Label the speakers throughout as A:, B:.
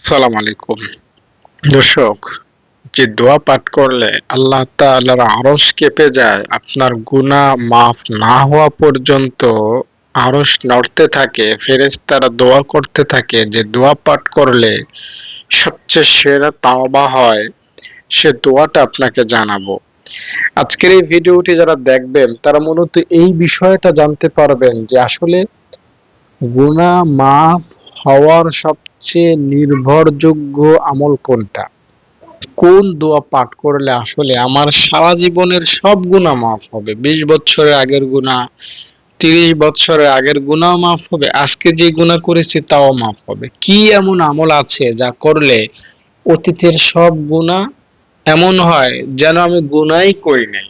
A: আসসালামু আলাইকুম। দর্শক, যে দোয়া পাঠ করলে আল্লাহ তাআলার আরশ কেঁপে যায়, আপনার গুনাহ মাফ না হওয়া পর্যন্ত আরশ নড়তে থাকে, ফেরেশতারা দোয়া করতে থাকে যে দোয়া পাঠ করলে সবচেয়ে সেরা তাওবা হয়, সে দোয়াটা আপনাকে জানাবো। আজকের এই ভিডিওটি যারা দেখবেন তারা মূলত এই বিষয়টা জানতে পারবেন যে আসলে গুনাহ মাফ হওয়ার সবচেয়ে নির্ভরযোগ্য আমল কোনটা? কোন দোয়া পাঠ করলে আসলে আমার সারা জীবনের সব গুনাহ মাফ হবে? ২০ বছরের আগের গুনাহ, ৩০ বছরের আগের গুনাহও মাফ হবে, আজকে যে গুনাহ করেছি তাও মাফ হবে। কি এমন আমল আছে যা করলে অতীতের সব গুনাহ এমন হয় যেন আমি গুনাহই করি নাই?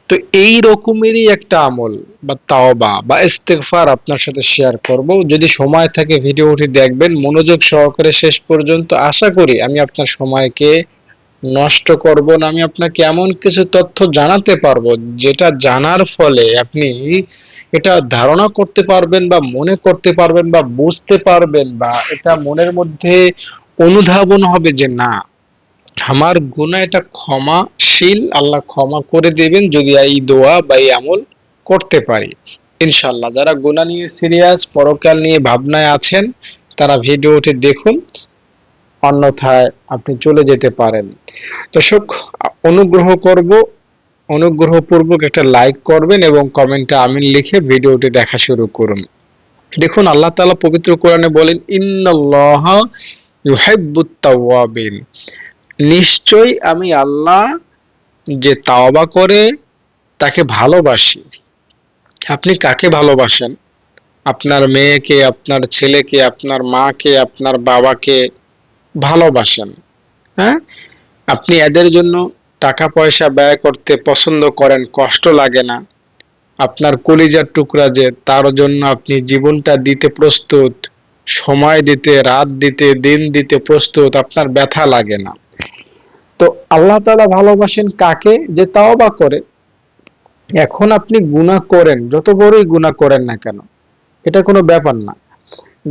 A: তো এই রকমেরই একটা আমল বা তাওবা বা ইস্তেগফার আপনার সাথে শেয়ার করব। যদি সময় থাকে ভিডিওটি দেখবেন মনোযোগ সহকারে শেষ পর্যন্ত। আশা করি আমি আপনার সময়কে নষ্ট করব না। আমি আপনাকে এমন কিছু তথ্য জানাতে পারবো যেটা জানার ফলে আপনি এটা ধারণা করতে পারবেন বা মনে করতে পারবেন বা বুঝতে পারবেন বা এটা মনের মধ্যে অনুধাবন হবে যে না, আমার গুনাহ এটা ক্ষমাশীল, আল্লাহ ক্ষমা করে দিবেন যদি এই দোয়া বা এই আমল করতে পারি ইনশাল্লাহ। যারা গুনাহ নিয়ে সিরিয়াস, পরকাল নিয়ে ভাবনায় আছেন, তারা ভিডিওটি দেখুন, অন্যথায় আপনি চলে যেতে পারেন। দর্শক, অনুগ্রহপূর্বক একটা লাইক করবেন এবং কমেন্টে আমিন লিখে ভিডিওটি দেখা শুরু করুন। দেখুন, আল্লাহ তাআলা পবিত্র কোরআনে বলেন, ইন্নাল্লাহা ইউহিব্বুত তাওয়াবিন, নিশ্চয়ই আমি আল্লাহ যে তাওবা করে তাকে ভালোবাসি। আপনি কাকে ভালোবাসেন? আপনার মেয়েকে, আপনার ছেলেকে, আপনার মাকে, আপনার বাবাকে ভালোবাসেন, হ্যাঁ? আপনি এদের জন্য টাকা পয়সা ব্যয় করতে পছন্দ করেন, কষ্ট লাগে না। আপনার কলিজার টুকরা যে, তার জন্য আপনি জীবনটা দিতে প্রস্তুত, সময় দিতে, রাত দিতে, দিন দিতে প্রস্তুত, আপনার ব্যথা লাগে না। তো আল্লাহ তাআলা ভালোবাসেন কাকে? যে তাওবা করে। এখন আপনি গুনাহ করেন, যত বড়ই গুনাহ করেন না কেন, এটা কোনো ব্যাপার না।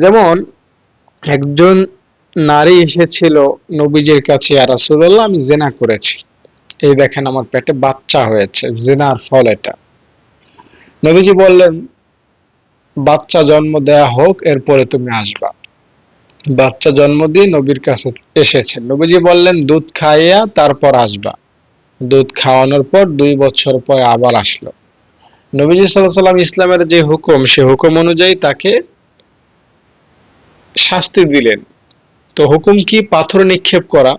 A: যেমন একজন নারী এসেছিল নবীজির কাছে, ইয়া রাসূলুল্লাহ, আমি জিনা করেছি, এই দেখেন আমার পেটে বাচ্চা হয়েছে, জিনার ফল এটা। নবীজি বললেন, বাচ্চা জন্ম দেয়া হোক, এরপরে তুমি আসবা। বাচ্চা জন্ম দিয়ে নবীর কাছে এসেছেন। নবীজি বললেন, দুধ খাইয়া তারপর আসবা। দুধ খাওয়ানোর পর ২ বছর পর আবার আসলো। নবীজি সাল্লাল্লাহু আলাইহি ওয়াসাল্লাম ইসলামের যে হুকুম, সে হুকুম অনুযায়ী তাকে শাস্তি দিলেন। তো হুকুম কি? পাথর নিক্ষেপ করা।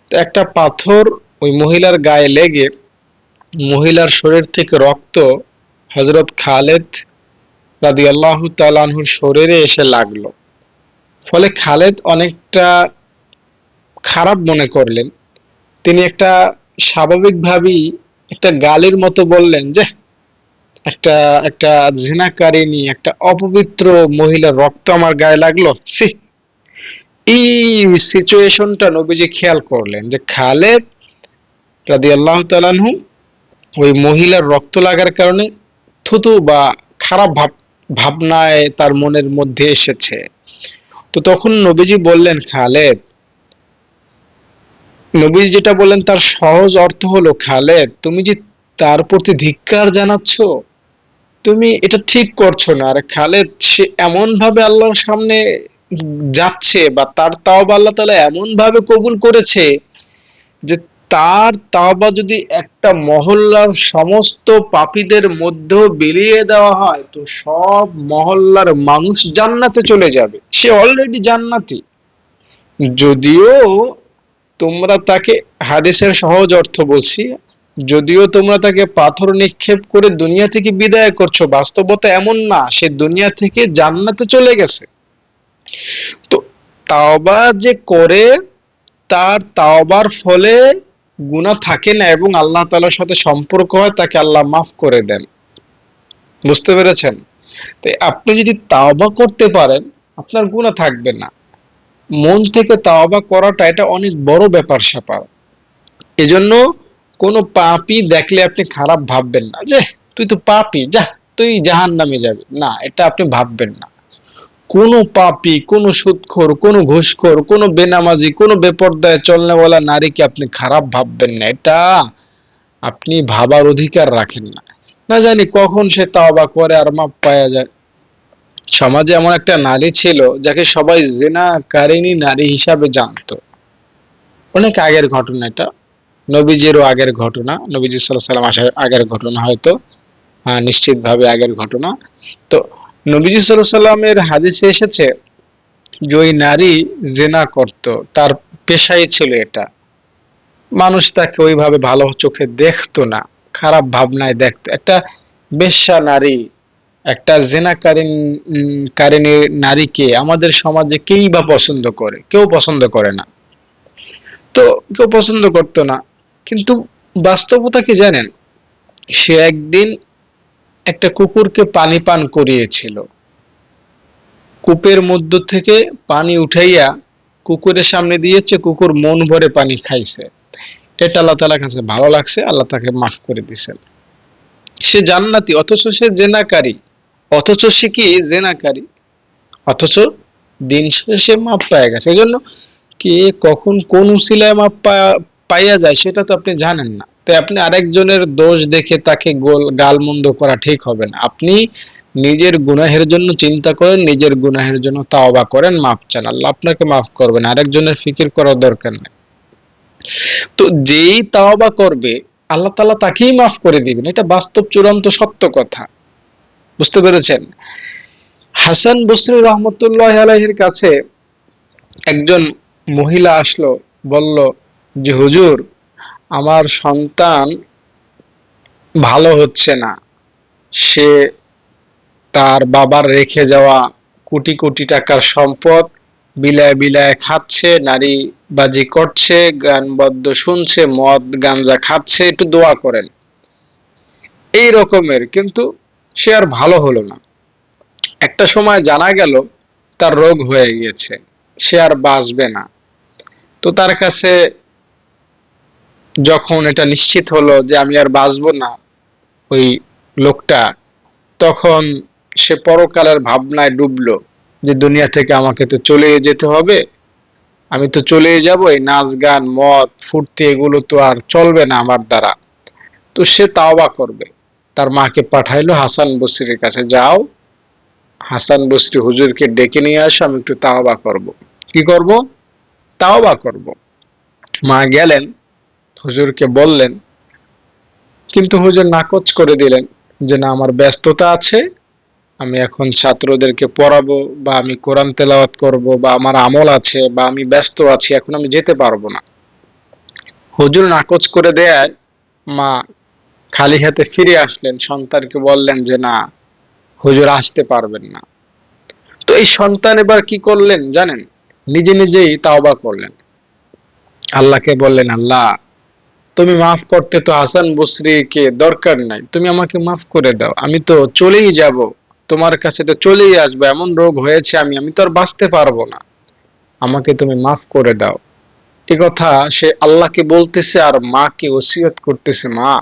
A: তো একটা পাথর ওই মহিলার গায়ে লেগে মহিলার শরীর থেকে রক্ত হযরত খালেদ রাদিয়াল্লাহু তাআলা আনহুর শরীরে এসে লাগলো। ফলে খালেদ অনেকটা খারাপ মনে করলেন। তিনি একটা স্বাভাবিকভাবেই একটা গালির মতো বললেন যে, একটা একটা জিনাকারিনী, একটা অপবিত্র মহিলার রক্ত আমার গায়ে লাগলো, ছি। এই সিচুয়েশনটা নবীজি খেয়াল করলেন যে খালেদ রাদিয়াল্লাহু তাআলা আনহু ওই মহিলার রক্ত লাগার কারণে থুতু বা খারাপ ভাবনায় তার মনের মধ্যে এসেছে। তো তখন নবীজি বললেন, খালেদ, নবীজি যেটা বললেন তার সহজ অর্থ হলো, খালেদ, তুমি যে তার প্রতি ধিক্কার জানাচ্ছ, তুমি এটা ঠিক করছো না। আর খালেদ, সে এমন ভাবে আল্লাহর সামনে যাচ্ছে বা তার তাওবা আল্লাহ তাআলা এমন ভাবে কবুল করেছে যে তার তাওবা যদি একটা মহল্লার সমস্ত পাপীদের মধ্যেও বিলিয়ে দেওয়া হয়, তো সব মহল্লার মানুষ জান্নাতে চলে যাবে। সে অলরেডি জান্নাতি। যদিও তোমরা তাকে, হাদিসের সহজ অর্থ বলছি, যদিও তোমরা তাকে পাথর নিক্ষেপ করে দুনিয়া থেকে বিদায় করছো, বাস্তবতা এমন না, সে দুনিয়া থেকে জান্নাতে চলে গেছে। তো তাওবা যে করে, তার তাওবার ফলে গুনাহ থাকে না এবং আল্লাহ তাআলার সাথে সম্পর্ক হয়, তাকে আল্লাহ মাফ করে দেন। বুঝতে পেরেছেন? তাই আপনি যদি তাওবা করতে পারেন, আপনার গুনাহ থাকবে না। মন থেকে তাওবা করাটা এটা অনেক বড় ব্যাপার-স্যাপার। এজন্য কোন পাপী দেখলে আপনি খারাপ ভাববেন না যে, তুই তো পাপী, যা, তুই জাহান্নামে যাবি। না, এটা আপনি ভাববেন না। কোনো পাপী, কোনো সুদখোর, কোনো ঘুষখোর, কোনো বেনামাজি, কোনো বেপরদায় চলনেওয়ালা নারীকে আপনি খারাপ ভাববেন না, এটা আপনি ভাবার অধিকার রাখেন না। না জানি কখন সে তাওবা করে আর মাপ পাওয়া যায়। সমাজে এমন একটা নারী ছিল যাকে সবাই জিনাকারিনী নারী হিসাবে জানতো। অনেক আগের ঘটনা এটা, নবীজিরও আগের ঘটনা, নবীজি সাল্লাল্লাহু আলাইহি ওয়াসাল্লাম আসার আগের ঘটনা হয়তো, নিশ্চিতভাবে আগের ঘটনা। তো নবীজি সাল্লাল্লাহু আলাইহি ওয়াসাল্লামের হাদিসে এসেছে যে ওই নারী জিনা করত, তার পেশাই ছিল এটা। মানুষ তাকে ওইভাবে ভালো চোখে দেখতো না, খারাপ ভাবনায় দেখতো। একটা বেশ্যা নারী, একটা কারিনী নারীকে আমাদের সমাজে কেই বা পছন্দ করে? কেউ পছন্দ করে না। তো কেউ পছন্দ করতো না, কিন্তু বাস্তবতা কি জানেন? সে একদিন একটা কুকুরকে পানি পান করিয়েছিল। কূপের মধ্য থেকে পানি উঠাইয়া কুকুরের সামনে দিয়েছে, কুকুর মন ভরে পানি খাইছে। এটা আল্লাহ তাআলার কাছে ভালো লাগছে, আল্লাহ তাকে মাফ করে দিয়েছেন। সে জান্নাতি, অথচ সে জেনাকারী। অথচ সে কি জেনাকারী, অথচ দিন শেষে সে মাপ পায় গেছে। এজন্য কে কখন কোন উসিলায় মাপ পাইয়া যায় সেটা তো আপনি জানেন না। তাই আপনি আরেকজনের দোষ দেখে তাকে গালমন্দ করা ঠিক হবে না। আপনি নিজের গুনাহের জন্য চিন্তা করেন, নিজের গুনাহের জন্য তাওবা করেন, মাপ চান, আল্লাহ আপনাকে মাফ করবেন, আরেকজনের ফিকির করার দরকার নেই। তো যেই তাওবা করবে আল্লাহ তাআলা তাকেই মাফ করে দিবেন, এটা বাস্তব চূড়ান্ত সত্য কথা। বুঝতে পেরেছেন? হাসান বসরি রহমতুল্লাহ আলাইহির কাছে একজন মহিলা আসলো, বলল যে হুজুর, আমার সন্তান ভালো হচ্ছে না। সে তার বাবার রেখে যাওয়া কোটি কোটি টাকার সম্পদ বিলায় বিলায় খাচ্ছে, নারীবাজি করছে, গান বাদ্য শুনছে, মদ গাঞ্জা খাচ্ছে, একটু দোয়া করেন। এই রকমের, কিন্তু সে আর ভালো হলো না। একটা সময় জানা গেল তার রোগ হয়ে গিয়েছে, সে আর বাঁচবে না। তো তার কাছে যখন এটা নিশ্চিত হলো যে আমি আর বাঁচবো না, ওই লোকটা, তখন সে পরকালের ভাবনায় ডুবলো যে দুনিয়া থেকে আমাকে তো চলে যেতে হবে, আমি তো চলেই যাব, এই নাচ গান মদ ফুর্তি এগুলো তো আর চলবে না আমার দ্বারা। তো সে তাওবা করবে। তার মাকে পাঠাইলো হাসান বসরির কাছে, যাও হাসান বসরি হুজুরকে ডেকে নিয়ে আসো, আমি একটু তাওবা করব। কি করব? তাওবা করব। মা গেলেন, হুজুরকে বললেন, কিন্তু হুজুর নাকচ করে দিলেন যে না, আমার ব্যস্ততা আছে, আমি এখন ছাত্রদেরকে পড়াবো, বা আমি কোরআন তেলাওয়াত করব, বা আমার আমল আছে, বা আমি ব্যস্ত আছি, এখন আমি যেতে পারবো না। হুজুর নাকচ করে দেয়ায় মা খালি হাতে ফিরে আসলেন, সন্তানকে বললেন যে না, হুজুর আসতে পারবেন না। তো এই সন্তান এবার কি করলেন জানেন? নিজে নিজেই তাওবা করলেন, আল্লাহকে বললেন, আল্লাহ তুমি মাফ করতে তো হাসান বসরিকে দরকার নাই, তুমি আমাকে মাফ করে দাও, আমি তো চলেই যাব, তোমার কাছে তো চলেই আসবো, এমন রোগ হয়েছে আমি আমি তো আর বাঁচতে পারবো না, আমাকে তুমি মাফ করে দাও। এ কথা সে আল্লাহকে বলতেছে আর মাকে ওসিয়ত করতেছে, মা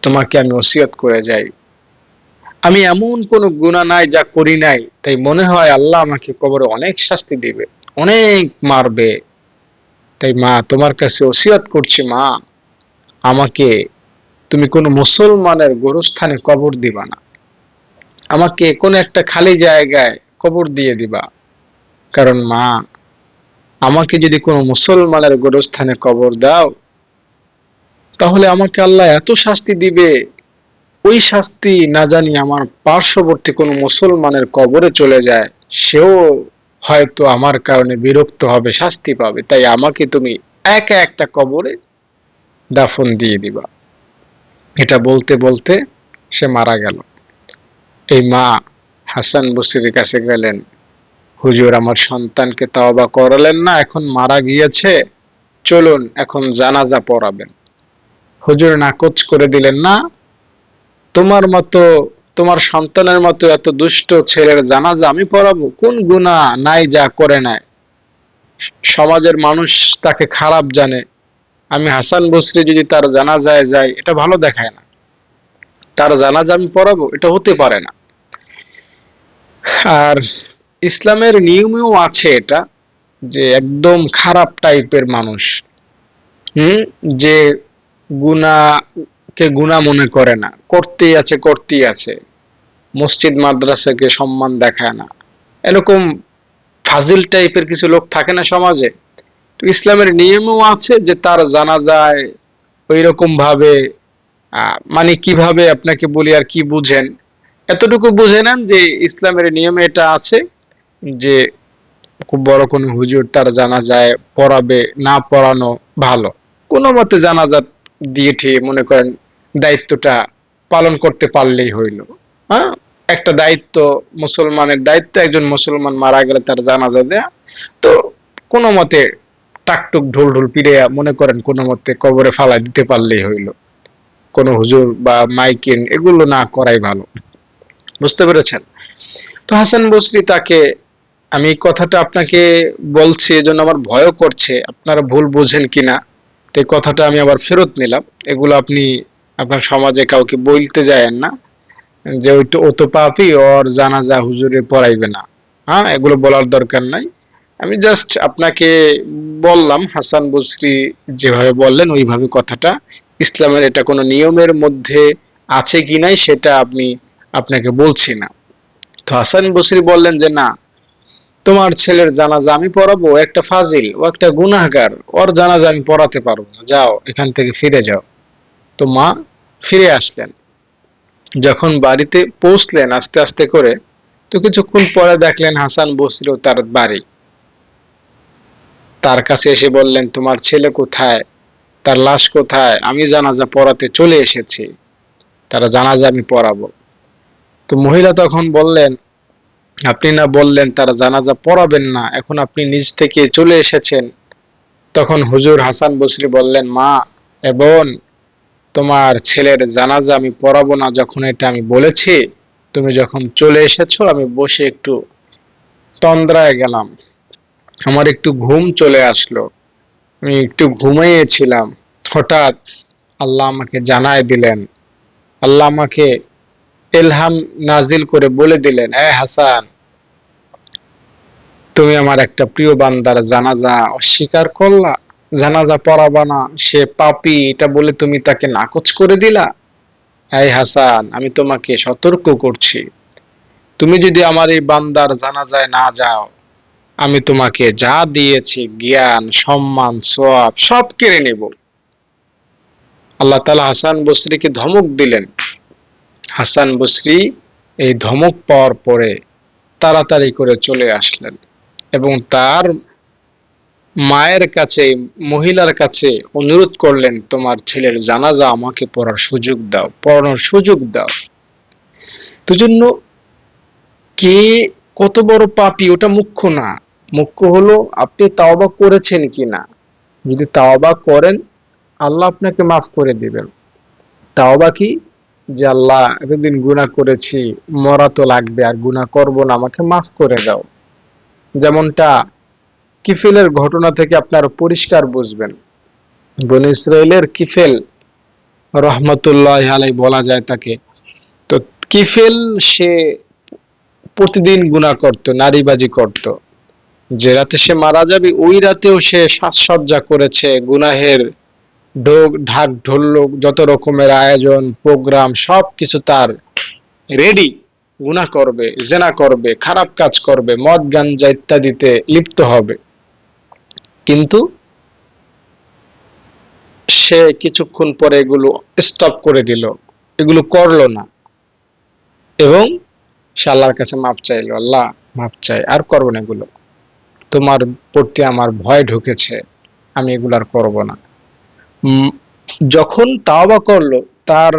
A: তোমাকে আমি ওসিয়ত করে যাই, আমি এমন কোন গুনাহ নাই যা করি নাই, তাই মনে হয় আল্লাহ আমাকে কবরে অনেক শাস্তি দিবে, অনেক মারবে। তাই মা তোমার কাছে ওসিয়ত করছি, মা আমাকে তুমি কোন মুসলমানের গোরস্থানে কবর দিবা না, আমাকে কোন একটা খালি জায়গায় কবর দিয়ে দিবা। কারণ মা, আমাকে যদি কোনো মুসলমানের গোরস্থানে কবর দাও, তাহলে আমাকে আল্লাহ এত শাস্তি দিবে, ওই শাস্তি না জানি আমার পার্শ্ববর্তী কোনো মুসলমানের কবরে চলে যায়, সেও হয়তো আমার কারণে বিরক্ত হবে, শাস্তি পাবে। তাই আমাকে তুমি একা একটা কবরে দাফন দিয়ে দিবা। এটা বলতে বলতে সে মারা গেল। এই মা হাসান বসরির কাছে গেলেন, হুজুর আমার সন্তানকে তাওবা করালেন না, এখন মারা গিয়েছে, চলুন এখন জানাজা পড়াবেন। হুজুর নাকচ করে দিলেন, না, তোমার মতো, তোমার সন্তানের মতো এত দুষ্ট ছেলের জানাজা আমি পড়াবো? কোন গুনাহ নাই যা করে নাই, সমাজের মানুষ তাকে খারাপ জানে, আমি হাসান বসরি যদি তার জানাজায় যাই এটা ভালো দেখায় না, তার জানাজা আমি পড়াবো? এটা হতে পারে না। আর ইসলামের নিয়মেও আছে এটা, যে একদম খারাপ টাইপের মানুষ, হুম, যে গুনাহকে গুনাহ মনে করে না, করতেই আছে করতেই আছে, মসজিদ মাদ্রাসাকে সম্মান দেখায় না, এরকম ফাজিল টাইপের কিছু লোক থাকে না সমাজে। তো ইসলামের নিয়মও আছে যে তার জানাজায় ওই রকম ভাবে, মানে কিভাবে আপনাকে বলি আর কি বুঝেন, এতটুকু বুঝে নেন যে ইসলামের নিয়মে এটা আছে যে খুব বড় কোনো হুজুর তার জানাজায় পড়াবে না, পড়ানো ভালো, কোনো মতে জানাজা দিয়ে ঠিয়ে মনে করেন দায়িত্বটা পালন করতে পারলেই হইল। হ্যাঁ, একটা দায়িত্ব, মুসলমানের দায়িত্ব, একজন মুসলমান মারা গেলে তার জানাজা দেয়া, তো কোনো মতে টাকটুক ঢোল ঢোল পিড়ে মনে করেন কোনো মতে কবরে ফালাই দিতে পারলেই হইল, কোনো হুজুর বা মাইকিন এগুলো না করাই ভালো। বুঝতে পেরেছেন? তো হাসান বসরি তাকে, আমি এই কথাটা আপনাকে বলছি এজন্য আমার ভয়ও করছে আপনারা ভুল বুঝেন কিনা, তো এই কথাটা আমি আবার ফেরত নিলাম। এগুলো আপনি আপনার সমাজে কাউকে বলতে যায়েন না, যে ওইটা ও তো পাপী, ওর জানাজা হুজুরে পড়াইবে না। হ্যাঁ, এগুলো বলার দরকার নাই। আমি জাস্ট আপনাকে বললাম হাসান বসরি যেভাবে বললেন ওইভাবে কথাটা, ইসলামের এটা কোনো নিয়মের মধ্যে আছে কি নাই সেটা আমি আপনাকে বলছি না। তো হাসান বসরি বললেন যে না, তোমার ছেলের জানাজা আমি পড়াবো, ও একটা ফাজিল, ও একটা গুনাহগার, ওর জানাজা আমি পড়াতে পারবো না, যাও এখান থেকে ফিরে যাও। তো মা ফিরে আসলেন। যখন বাড়িতে পৌঁছলেন আস্তে আস্তে করে, তো কিছুক্ষণ পরে দেখলেন হাসান বসরি ও তার বাড়ি। তার কাছে এসে বললেন, তোমার ছেলে কোথায়, তার লাশ কোথায়, আমি জানাজা পড়াতে চলে এসেছি, তারা জানাজা আমি পড়াবো। তো মহিলা তখন বললেন, আপনি না বললেন তারা জানাজা পড়াবেন না, এখন আপনি নিজ থেকে চলে এসেছেন। তখন হুজুর হাসান বসরি বললেন, মা এ বোন, তোমার ছেলের জানাজা আমি পড়াবো না যখন এটা আমি বলেছি, তুমি যখন চলে এসেছো আমি বসে একটু তন্দ্রায় গেলাম, আমার একটু ঘুম চলে আসলো, আমি একটু ঘুমিয়েছিলাম, হঠাৎ আল্লাহ আমাকে জানায় দিলেন, আল্লাহ আমাকে ইলহাম নাজিল করে বলে দিলেন, এ হাসান, তুমি আমার একটা প্রিয় বান্দার জানাজা অস্বীকার করলা, জানাজা পড়াবা না, সে পাপী এটা বলে তুমি তাকে নাকচ করে দিলা। এই হাসান, আমি তোমাকে সতর্ক করছি, তুমি যদি আমার এই বান্দার জানাজায় না যাও, আমি তোমাকে যা দিয়েছি জ্ঞান সম্মান সওয়াব সব কেড়ে নেব। আল্লাহ তাআলা হাসান বসরিকে ধমক দিলেন। হাসান বসরি এই ধমক পাওয়ার পরে তাড়াতাড়ি করে চলে আসলেন এবং তার মায়ের কাছে, মহিলার কাছে অনুরোধ করলেন, তোমার ছেলের জানাজা আমাকে পড়ার সুযোগ দাও, পড়ানোর সুযোগ দাও। তো জন্য কে কত বড় পাপী ওটা মুখ্য না, মুখ্য হলো আপনি তাওবা করেছেন কিনা। যদি তাওবা করেন, আল্লাহ আপনাকে মাফ করে দিবেন। তাওবা কি, যে আল্লাহ এতদিন গুনাহ করেছি, মরা তো লাগবে, আর গুনাহ করব না, আমাকে মাফ করে দাও। যেমনটা কিফেলের ঘটনা থেকে আপনারা পরিষ্কার বুঝবেন। বনী ইসরাইলের কিফেল রহমতুল্লাহ আলাই বলা যায় তাকে। তো কিফেল সে প্রতিদিন গুনাহ করত, নারীবাজি করত। যে রাতে সে মারা যাবে ওই রাতেও সে সাজসজ্জা করেছে, গুনাহের ঢাক ঢোলক যত রকমের আয়োজন প্রোগ্রাম সবকিছু তার রেডি, গুনাহ করবে, জেনা করবে, খারাপ কাজ করবে, মদ গাঞ্জা ইত্যাদিতে লিপ্ত হবে। কিন্তু সে কিছুক্ষণ পরে এগুলো স্টপ করে দিল, এগুলো করলো না, এবং সে আল্লাহর কাছে মাপ চাইলো, আল্লাহ মাপ চাই, আর করবো না এগুলো, তোমার প্রতি আমার ভয় ঢুকেছে, আমি এগুলো আর করবো না। যখন তাওবা করলো, তার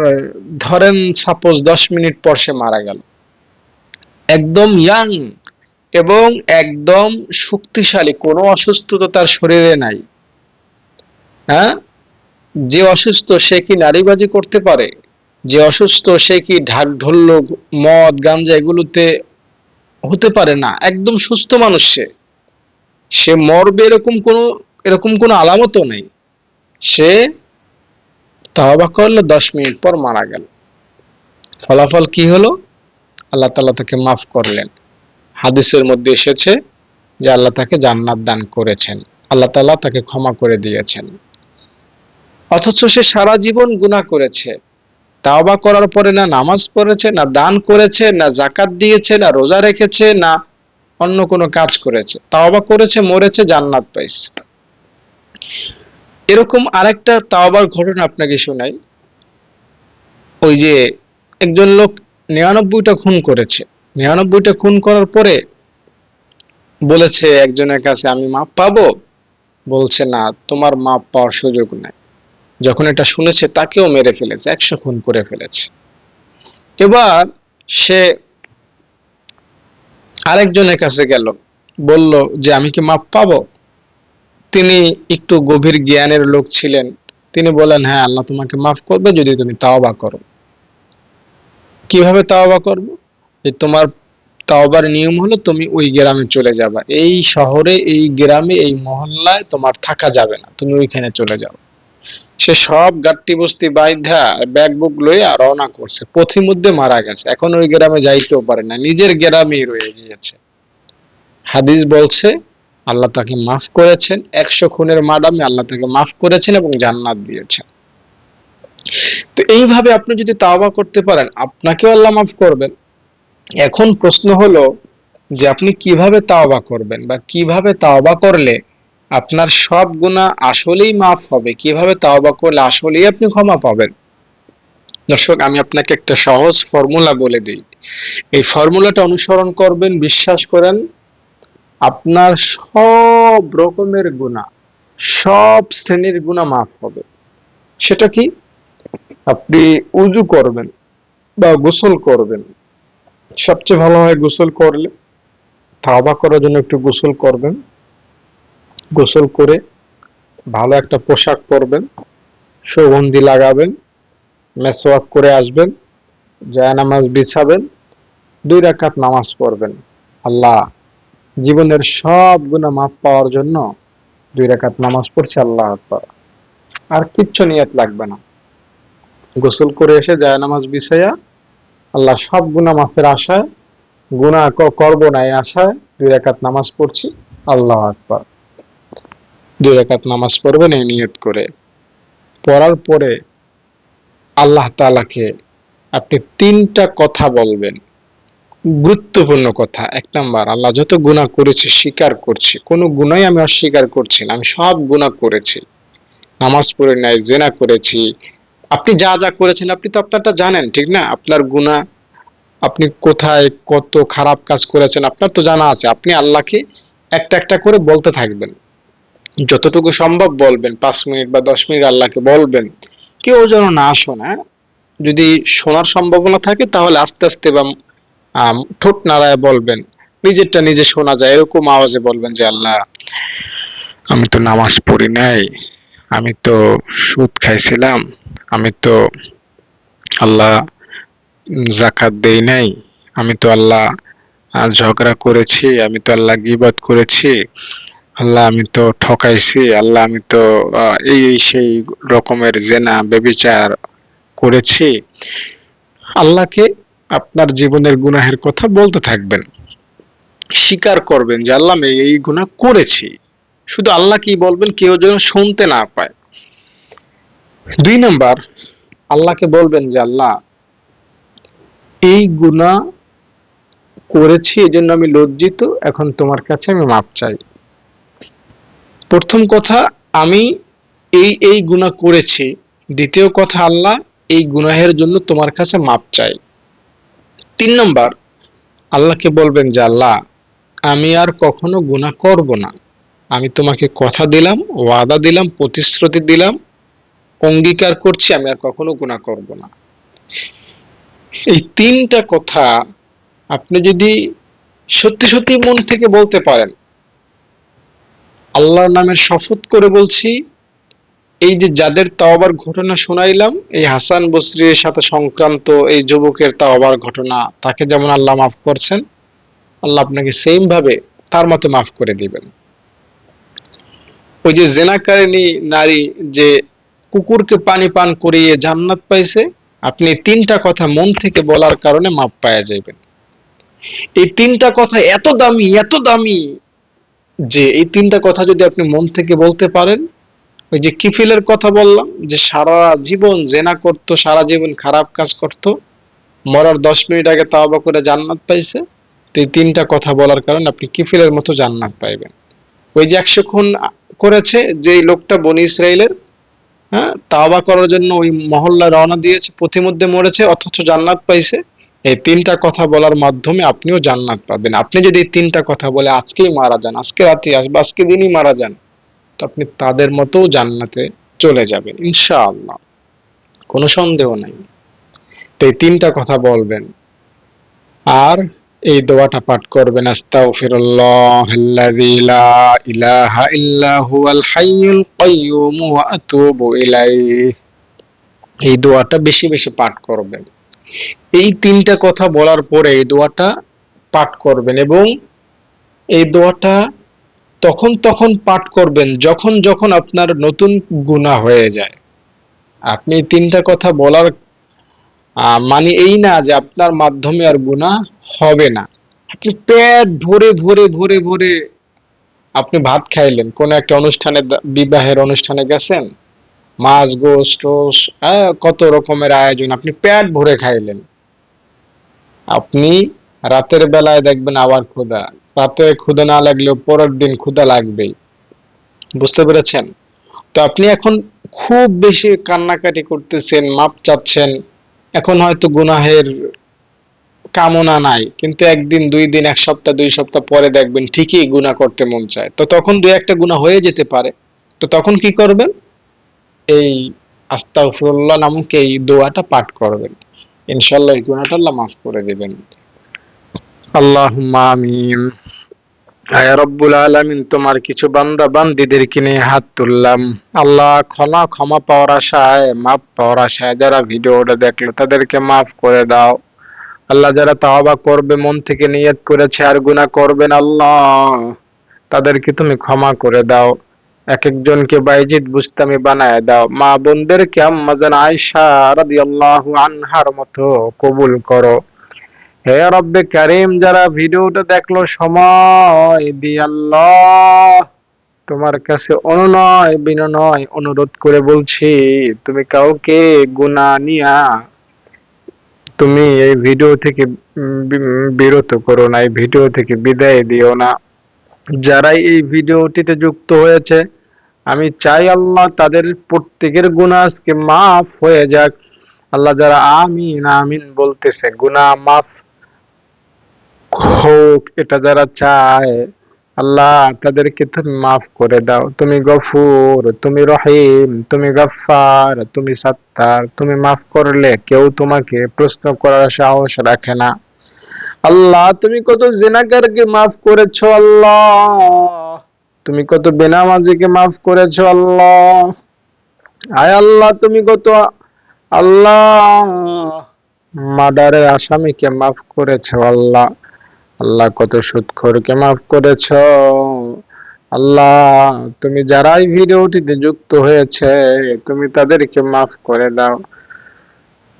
A: ধরেন সাপোজ 10 মিনিট পর সে মারা গেল, একদম ইয়াং এবং একদম শক্তিশালী, কোনো অসুস্থতা তার শরীরে নাই। হ্যাঁ, যে অসুস্থ সে কি নারীবাজি করতে পারে? যে অসুস্থ সে কি ঢাক ঢোল মদ গাঞ্জা এগুলোতে হতে পারে না, একদম সুস্থ মানুষ সে, সে মরবে এরকম কোনো আলামতও নেই। সে তওবা করলো, 10 মিনিট পর মারা গেল। ফলাফল কি হলো? আল্লাহ তাআলা তাকে মাফ করলেন। হাদিসের মধ্যে এসেছে যে আল্লাহ তাকে জান্নাত দান করেছেন, আল্লাহ তাআলা তাকে ক্ষমা করে দিয়েছেন। অথচ সে সারা জীবন গুনাহ করেছে, তাওবা করার পরে না নামাজ পড়েছে, না দান করেছে, না যাকাত দিয়েছে, না রোজা রেখেছে, না অন্য কোনো কাজ করেছে, তাওবা করেছে, মরেছে, জান্নাত পাইছে। এরকম আরেকটা তাওবার ঘটনা আপনাকে শোনাই। ওই যে একজন লোক ৯৯টা খুন করেছে, ৯৯টা খুন করার পরে বলেছে একজনের কাছে আমি মাপ পাবো, বলছে না, তোমার মাপ পাওয়ার সুযোগ নাই। যখন এটা শুনেছে তাকেও মেরে ফেলেছে, ১০০ খুন করে ফেলেছে। এবার সে আরেকজনের কাছে গেল, বলল যে আমি কি মাপ পাবো? তিনি একটু গভীর জ্ঞানের লোক ছিলেন, তিনি বলেন হ্যাঁ, আল্লাহ তোমাকে মাফ করবে যদি তুমি তাওবা করো। কিভাবে তাওবা করবো? যে তোমার তাওবার নিয়ম হলো তুমি ওই গ্রামে চলে যাবা, এই শহরে, এই গ্রামে, এই মহল্লায় তোমার থাকা যাবে না, তুমি ওইখানে চলে যাও। সে সব গাট্টি বস্তি বাইন্ধা ব্যাগ বুক লইয়া রওনা করছে, পথির মধ্যে মারা গেছে, এখন ওই গ্রামে যাইতেও পারে না, নিজের গ্রামেই রয়ে গিয়েছে। হাদিস বলছে আল্লাহ তাকে মাফ করেছেন, ১০০ খুনের মাদামে আল্লাহ তাকে মাফ করেছেন এবং জান্নাত দিয়েছেন। তো এইভাবে আপনি যদি তাওবা করতে পারেন, আপনাকেও আল্লাহ মাফ করবেন। এখন প্রশ্ন হলো যে আপনি কিভাবে তাওবা করবেন, বা কিভাবে তাওবা করলে আপনার সব গুনাহ আসলেই মাফ হবে, কিভাবে তাওবা করলে আসলেই আপনি ক্ষমা পাবেন। দর্শক, আমি আপনাকে একটা সহজ ফর্মুলা বলে দিই, এই ফর্মুলাটা অনুসরণ করবেন, বিশ্বাস করেন আপনার সব রকমের গুনাহ, সব শ্রেণীর গুনাহ মাফ হবে। সেটা কি? আপনি উযু করবেন বা গোসল করবেন, সবচেয়ে ভালো হয় গোসল করলে। তাওবা করার জন্য একটু গোসল করবেন, গোসল করে ভালো একটা পোশাক পরবেন, সুগন্ধি লাগাবেন, মেসওয়াক করে আসবেন, জায়নামাজ বিছাবেন, ২ রাকাত নামাজ পড়বেন। আল্লাহ, জীবনের সব গুনাহ মাফ পাওয়ার জন্য ২ রাকাত নামাজ পড়ছি, আল্লাহু আকবার। আর কিচ্ছু নিয়ত লাগবে না। গোসল করে এসে জায়নামাজ বিছাইয়া আল্লাহ সব গুনাহ মাফের আশায়, গুনাহ করব না এই আশায় ২ রাকাত নামাজ পড়ছি, আল্লাহু আকবার। ২ রাকাত নামাজ পড়বেন এই নিয়ত করে। পড়ার পরে আল্লাহ তাআলাকে আপনি ৩টা কথা বলবেন, গুরুত্বপূর্ণ কথা। ১ নাম্বার, আল্লাহ যত গুনাহ করেছি স্বীকার করছি, কোনো গুনাহই আমি অস্বীকার করছি না, আমি সব গুনাহ করেছি, নামাজ পড়ি নাই, জিনা করেছি। আপনি যা যা করেছেন আপনি তো আপনারটা জানেন, ঠিক না? আপনার গুনাহ, আপনি কোথায় কত খারাপ কাজ করেছেন আপনার তো জানা আছে। আপনি আল্লাহকে একটা একটা করে বলতে থাকবেন, যতটুকু সম্ভব বলবেন, ৫ মিনিট বা ১০ মিনিট আল্লাহকে বলবেন। কেউ যেন না শোনে। যদি শোনার সম্ভাবনা থাকে তাহলে আস্তে আস্তে বা ঠোঁট নাড়ায় বলবেন, নিজেরটা নিজে শোনা যায় এরকম আওয়াজে বলবেন যে আল্লাহ, আমি তো নামাজ পড়ি নাই, আমি তো সুদ খাইছিলাম, আমি তো আল্লাহ যাকাত দেই নাই, আমি তো আল্লাহ ঝগড়া করেছি, আমি তো আল্লাহ গীবত করেছি, আল্লাহ আমি তো ঠকাইছি, আল্লাহ আমি তো এই এই সেই রকমের জেনা ব্যভিচার করেছি। আল্লাহকে আপনার জীবনের গুনাহের কথা বলতে থাকবেন, স্বীকার করবেন যে আল্লাহ আমি এই গুনাহ করেছি। শুধু আল্লাহ কি বলবেন, কেউ যেন শুনতে না পায়। ২ নাম্বার, আল্লাহকে বলবেন যে আল্লাহ, এই গুনাহ করেছি এজন্য আমি লজ্জিত, এখন তোমার কাছে আমি মাপ চাই। প্রথম কথা, আমি এই গুনাহ করেছি। দ্বিতীয় কথা, আল্লাহ এই গুনাহের জন্য তোমার কাছে মাপ চাই। ৩ নাম্বার, আল্লাহকে বলবেন যে আল্লাহ, আমি আর কখনো গুনাহ করব না। আমি তোমাকে কথা দিলাম, ওয়াদা দিলাম, প্রতিশ্রুতি দিলাম, অঙ্গীকার করছি আমি আর কখনো গুনাহ করব না। এই ৩টা কথা আপনি যদি সত্যি সত্যি মন থেকে বলতে পারেন, আল্লাহর নামে শপথ করে বলছি, এই যে যাদের তাওবার ঘটনা শোনাইলাম, এই হাসান বসরির সাথে সংক্রান্ত এই যুবকের তাওবার ঘটনা, তাকে যেমন আল্লাহ মাফ করছেন, আল্লাহ আপনাকে সেম ভাবে তার মতো মাফ করে দিবেন। ওই যে জেনাকারিনী নারী যে কুকুরকে পানি পান করিয়ে জান্নাত পাইছে, আপনি ৩টা কথা মন থেকে বলার কারণে মাপ পাওয়া যাবেন। এই তিনটা কথা এত দামি, এত দামি, যে এই তিনটা কথা যদি আপনি মন থেকে বলতে পারেন, ওই যে কিফিলের কথা বললাম যে সারা জীবন জেনা করতো, সারা জীবন খারাপ কাজ করতো, মরার 10 মিনিট আগে তাওবা করে জান্নাত পাইছে। তো এই তিনটা কথা বলার কারণে আপনি কিফিলের মতো জান্নাত পাইবেন। ওই যে 100 খুন করেছে যে লোকটা বনি ইসরাইলের, হ্যাঁ, তাওবা করার জন্য ওই মহল্লায় রওনা দিয়েছে, পথিমধ্যে মরেছে, অথচ জান্নাত পাইছে। এই তিনটা কথা বলার মাধ্যমে আপনিও জান্নাত পাবেন। আপনি যদি এই তিনটা কথা বলে আজকেই মারা যান, আজকে রাতে আসবে, আজকে দিনই মারা যান, তো আপনি তাদের মতো জান্নাতে চলে যাবেন ইনশাআল্লাহ, কোনো সন্দেহ নাই। তো এই তিনটা কথা বলবেন, আর এই দোয়াটা পাঠ করবেন, আস্তাগফিরুল্লাহাল্লাযী লা ইলাহা ইল্লা হুয়াল হাইয়ুল কাইয়্যুম ওয়া আতুবু ইলাইহি। এই দোয়াটা বেশি বেশি পাঠ করবেন। এই তিনটা কথা বলার পরে এই দোয়াটা পাঠ করবেন, এবং এই দোয়াটা তখন তখন পাঠ করবেন যখন যখন আপনার নতুন গুনাহ হয়ে যায়। আপনি এই তিনটা কথা বলার মানে এই না যে আপনার মাধ্যমে আর গুনাহ হবে না। আপনি পেট ভরে ভরে ভরে ভরে আপনি ভাত খাইলেন, কোন একটা অনুষ্ঠানে, বিবাহের অনুষ্ঠানে গেছেন, মাছ গোশত কত রকমের আয়োজন, আপনি পেট ভরে খাইলেন। আপনি রাতের বেলায় দেখবেন আবার ক্ষুধা, রাতে ক্ষুধা না লাগলেও পরের দিন ক্ষুধা লাগবেই। বুঝতে পেরেছেন? তো আপনি এখন খুব বেশি কান্নাকাটি করতেছেন, মাপ চাচ্ছেন, এখন হয়তো গুনাহের কামনা নাই, কিন্তু একদিন, 2 দিন, 1 সপ্তাহ, 2 সপ্তাহ পরে দেখবেন ঠিকই গুনাহ করতে মন চায়। তো তখন 2-1টা গুনাহ হয়ে যেতে পারে। তো তখন কি করবেন? এই আস্তাগফিরুল্লাহ নামক এই দোয়াটা পাঠ করবেন। ইনশাআল্লাহ এই গুনাহটা আল্লাহ মাফ করে দিবেন। আল্লাহুম্মা আমিন। আয়া রব্বুল আলামিন, তোমার কিছু বান্দা বান্দীদেরকে নিয়ে হাত তুললাম। আল্লাহ, ক্ষমা পাওয়ার আশায়, মাফ পাওয়ার আশায় যারা ভিডিওটা দেখলো তাদেরকে মাফ করে দাও। আল্লাহ, যারা তাওবা করবে, মন থেকে নিয়ত করেছে আর গুনাহ করবেন, আল্লাহ তাদেরকে তুমি ক্ষমা করে দাও। এক একজনকে বাইজিদ বুস্তামি বানায় দাও। মা বোনদেরকে আম্মাজান আয়েশা রাদিয়াল্লাহু আনহার মতো কবুল করো। হে রব্বে কারীম, যারা ভিডিওটা দেখলো সময় দিয়ে, আল্লাহ তোমার কাছে অনুনয় বিনয় অনুরোধ করে বলছি, তুমি কাউকে গুনাহ নিয়া তুমি এই ভিডিও থেকে বিরত করো না, এই ভিডিও থেকে বিদায় দিও না। যারাই এই ভিডিওটিতে যুক্ত হয়েছে, আমি চাই আল্লাহ তাদের প্রত্যেকের গুনাহ আজকে মাফ হয়ে যাক। আল্লাহ, যারা আমিন আমিন বলতেছে গুনাহ মাফ হোক, এটা যারা চায়, আল্লাহ তাদেরকে তুমি মাফ করে দাও। তুমি গফুর, তুমি রহিম, তুমি গফফার, তুমি সাত্তার, তুমি মাফ করলে কেউ তোমাকে প্রশ্ন করার সাহস রাখে না। আল্লাহ, তুমি কত জিনাকারকে মাফ করেছো আল্লাহ, তুমি কত বেনামাজিকে মাফ করেছো আল্লাহ। আয় আল্লাহ, তুমি কত, আল্লাহ, মার্ডারের আসামিকে মাফ করেছো আল্লাহ। আল্লাহ, কত সুদখোরকে মাফ করেছো আল্লাহ। তুমি যারাই ভিডিওটিতে যুক্ত হয়েছে, তুমি তাদেরকে মাফ করে দাও।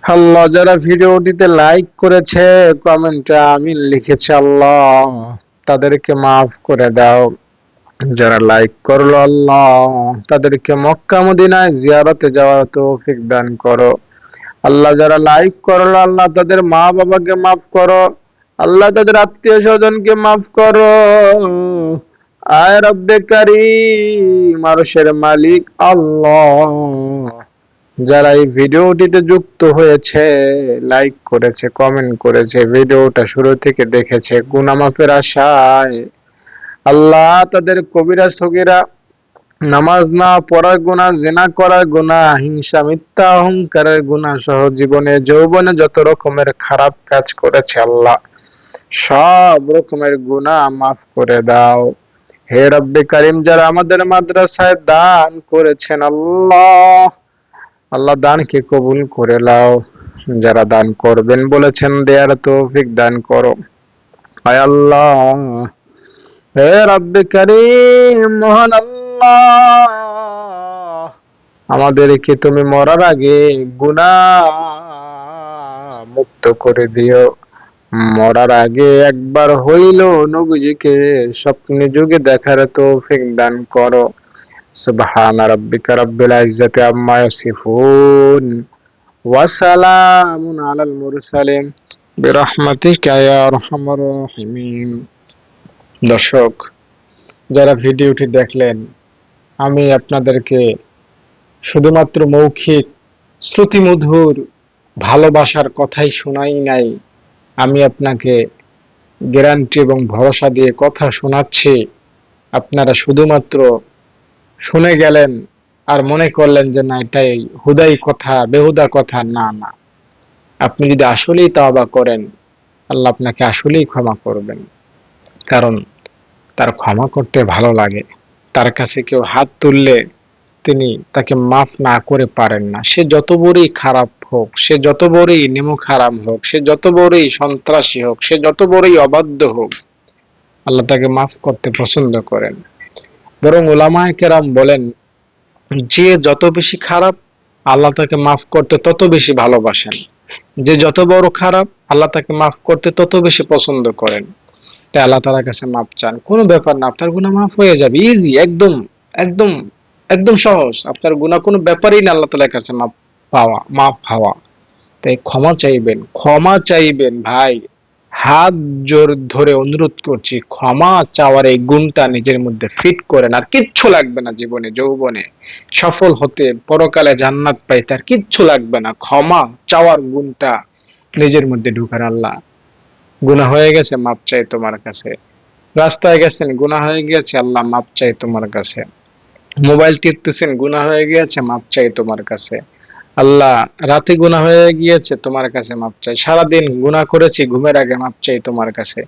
A: আল্লাহ, যারা ভিডিওটিতে লাইক করেছে, কমেন্টে আমিন লিখেছে, আল্লাহ তাদেরকে মাফ করে দাও। যারা লাইক করলো, আল্লাহ তাদেরকে মক্কা মদিনায় জিয়ারতে যাওয়ার তৌফিক দান করো। আল্লাহ, যারা লাইক করলো, আল্লাহ তাদের মা বাবাকে মাফ করো। আল্লাহ, তাদের আত্মীয় স্বজনকে মাফ করো। আয় রব্বে কারীম, আরশের মালিক আল্লাহ, যারা এই ভিডিওটিতে যুক্ত হয়েছে, লাইক করেছে, কমেন্ট করেছে, ভিডিওটা শুরু থেকে দেখেছে গুনাহ মাফের আশায়, আল্লাহ তাদের কবিরা সগীরা, নামাজ না পড়ার গুনাহ, জিনা করার গুনাহ, হিংসা, মিথ্যা, অহংকারের গুনাহ সহ জীবনে যৌবনে যত রকমের খারাপ কাজ করেছে, আল্লাহ সব রকমের গুনাহ মাফ করে দাও। হে রব্বে কারীম, যারা আমাদের মাদ্রাসায় দান করেছেন, আল্লাহ আল্লাহ দানকে কবুল করে নাও। যারা দান করবেন বলেছেন, দেয়ার তৌফিক দান করো। আয় আল্লাহ, হে রব্বে কারীম, মহান আল্লাহ, আমাদেরকে তুমি মরার আগে গুনাহ মুক্ত করে দিও। মরার আগে একবার হইল নবীজিকে স্বপ্নে যুগে দেখার তৌফিক দান করো। সুবহান রাব্বিকা রাব্বিল ইজ্জাতি আম্মা ইয়াসিফুন ওয়া সালামুন আলাল মুরসালিন বিরহমাতিকা ইয়া আরহামার রাহিমিন। দর্শক, যারা ভিডিওটি দেখলেন, আমি আপনাদেরকে শুধুমাত্র মৌখিক শ্রুতিমধুর ভালোবাসার কথাই শোনাই নাই, আমি আপনাকে গ্যারান্টি এবং ভরসা দিয়ে কথা শোনাচ্ছি। আপনারা শুধুমাত্র শুনে গেলেন আর মনে করলেন যে না, এটাই হুদাই কথা, বেহুদা কথা। না না, আপনি যদি আসলেই তাওবা করেন, আল্লাহ আপনাকে আসলেই ক্ষমা করবেন। কারণ তার ক্ষমা করতে ভালো লাগে। তার কাছে কেউ হাত তুললে তিনি তাকে মাফ না করে পারেন না। সে যত বড়ই খারাপ হোক, সে যত বড়ই নিমুখ হারাম হোক, সে যত বড়ই সন্ত্রাসী হোক, সে যত বড়ই অবাধ্য হোক, আল্লাহ তাকে মাফ করতে পছন্দ করেন। বরং উলামায়ে কেরাম বলেন, যে যত বেশি খারাপ, আল্লাহ তাকে মাফ করতে তত বেশি ভালোবাসেন। যে যত বড় খারাপ, আল্লাহ তাকে মাফ করতে তত বেশি পছন্দ করেন। তাই আল্লাহ তাআলার কাছে মাপ চান, কোনো ব্যাপার না, আপনার গুনাহ মাফ হয়ে যাবে। ইজি, একদম একদম একদম সহজ। আপনার গুনাহ কোনো ব্যাপারই না আল্লাহ তাআলার কাছে মাপ পাওয়া। তাই ক্ষমা চাইবেন, ক্ষমা চাইবেন ভাই। হাত জোর ধরে অনুরোধ করছি, ক্ষমা চাওয়ার এই গুণটা নিজের মধ্যে ফিট করেন। আর কিচ্ছু লাগবে না জীবনে, যৌবনে সফল হতে, পরকালে জান্নাত পাইতে আর কিচ্ছু লাগবে না। ক্ষমা চাওয়ার গুণটা নিজের মধ্যে ঢুকান। আল্লাহ, গুনাহ হয়ে গেছে, মাপ চাই তোমার কাছে। রাস্তায় গেছেন, গুনাহ হয়ে গেছে, আল্লাহ মাপ চাই তোমার কাছে। মোবাইল টিপতেছেন, গুনাহ হয়ে গিয়েছে, মাপ চাই তোমার কাছে। আল্লাহ, রাতে গুনাহ হয়ে গিয়েছে, তোমার কাছে মাপ চাই। সারাদিন গুনাহ করেছি, ঘুমের আগে মাপ চাই তোমার কাছে।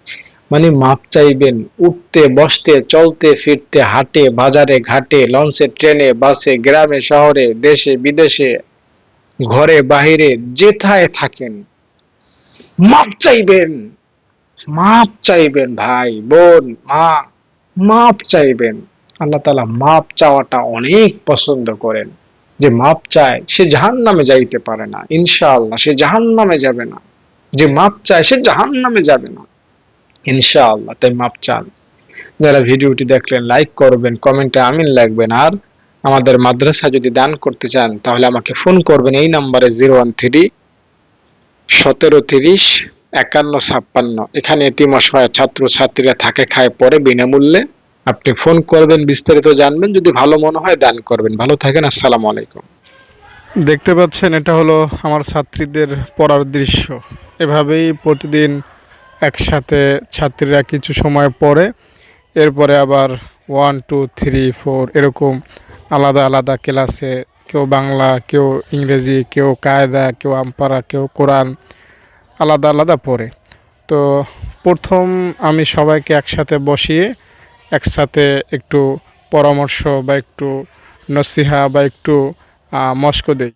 A: মানে মাপ চাইবেন উঠতে বসতে, চলতে ফিরতে, হাটে বাজারে ঘাটে, লঞ্চে ট্রেনে বাসে, গ্রামে শহরে, দেশে বিদেশে, ঘরে বাহিরে, যেথায় থাকেন মাপ চাইবেন। মাপ চাইবেন ভাই, বোন, মা, মাপ চাইবেন। আল্লাহ তাআলা মাপ চাওয়াটা অনেক পছন্দ করেন। যে মাপ চায় সে জাহান্নামে যাইতে পারে না, ইনশাআল্লাহ সে জাহান্নামে যাবে না। যে মাপ চায় সে জাহান্নামে যাবে না, ইনশাআল্লাহ। তাই মাপ চান। যারা ভিডিওটি দেখলেন, লাইক করবেন, কমেন্টে আমিন লিখবেন। আর আমাদের মাদ্রাসা যদি দান করতে চান, তাহলে আমাকে ফোন করবেন এই নাম্বারে 013-1730-5156। এখানে এতিম অসহায় ছাত্র ছাত্রীরা থাকে, খায়, পড়ে বিনামূল্যে। আপনি ফোন করবেন, বিস্তারিত জানবেন, যদি ভালো মনে হয় দান করবেন। ভালো থাকেন, আসসালামু আলাইকুম। দেখতে পাচ্ছেন, এটা হলো আমার ছাত্রীদের পড়ার দৃশ্য। এভাবেই প্রতিদিন একসাথে ছাত্রীরা কিছু সময় পড়ে, এরপরে আবার 1 2 3 4 এরকম আলাদা আলাদা ক্লাসে, কেউ বাংলা, কেউ ইংরেজি, কেউ কায়দা, কেউ আমপারা, কেউ কোরআন, আলাদা আলাদা পড়ে। তো প্রথম আমি সবাইকে একসাথে বসিয়ে একসাথে একটু পরামর্শ বা একটু নসিহা বা একটু মশক দেই।